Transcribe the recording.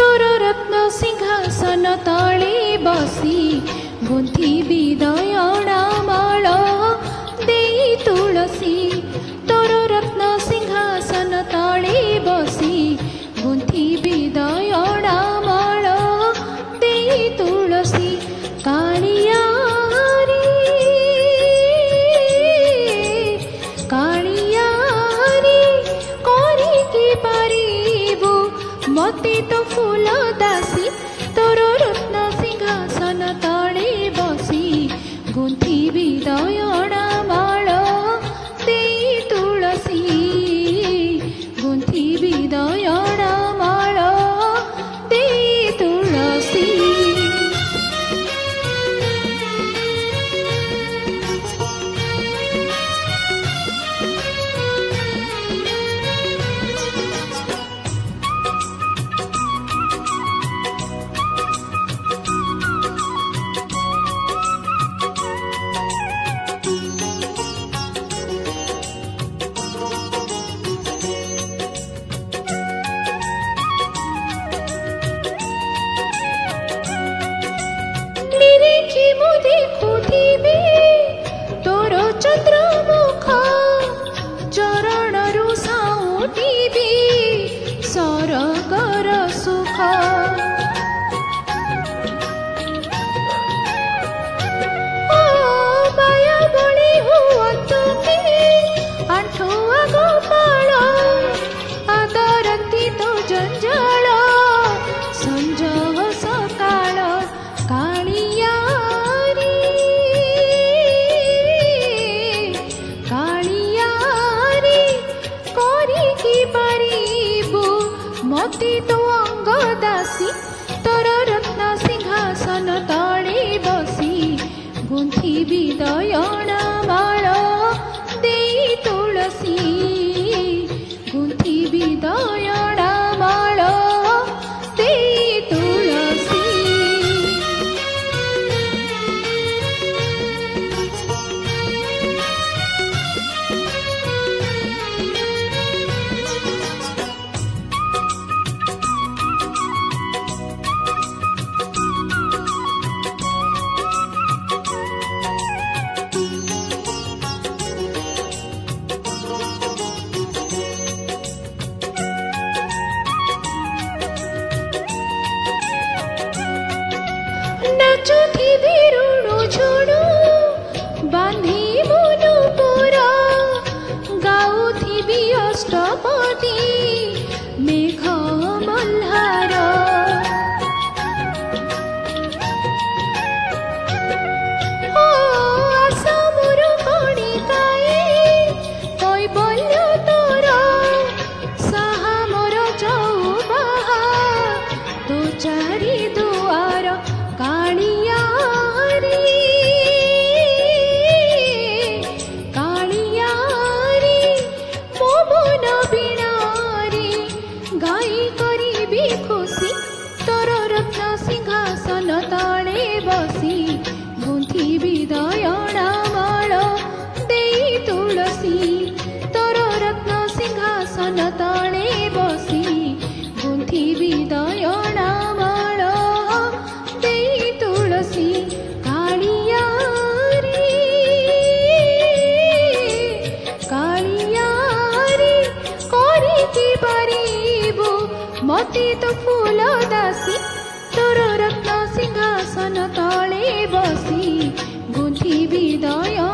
तोर रत्न सिंहासन तले बसी गुंथिबी दयणा माळ देई तुलसी। तोर रत्न सिंहासन तले बसी गुंथिबी दयणा माळ देई तुलसी। कालिया रे कालिया रे करिकी पारिबु मते तो फूल दासी। तोर रत्न सिंहासन तले बसी गुंथिबी दयणा माळ देई तुलसी। गुंथिबी दयणा माळ देई तुलसी। निरीखी मु देखुथिबी तोर चंद्रमुख चरणरु साउटिबी सरगर सुख। ओ माया बळी हुअतु कि आंठुआ गोपाळ आदरती तो जंजाळ संजह सकाळ। कालिया रे कालिया रे करिकी पारिबु मते तो अंग दासी। तोर रत्न सिंहासन तले बसी गुंथिबी दयणा माळ देई तुलसी। गुंथिबी दयणा माळ देई तुलसी। नाचुथिबी ऋणु झुणु बांधी मुनु पुर गाउथिबी अष्टपदी मेघ मल्हार। ओ आशा मोर कणिकाए कैबल्य तोर साहा मोर चौबाहा तो चारि दुआर। कालिया रे कालिया रे मो मन वीणा रे गाई करिबी खुशी। तोर रत्न सिंहासन तले बसी गुंथिबी दयणा माळ देई तुलसी। तोर रत्न सिंहासन तले बसी गुंथिबी दयणा माळ देई तुलसी। कालिया रे कालिया रे करिकी पारिबु मते तो फूल दासी। तोर रत्न सिंहासन तले बसी गुंथिबी दयणा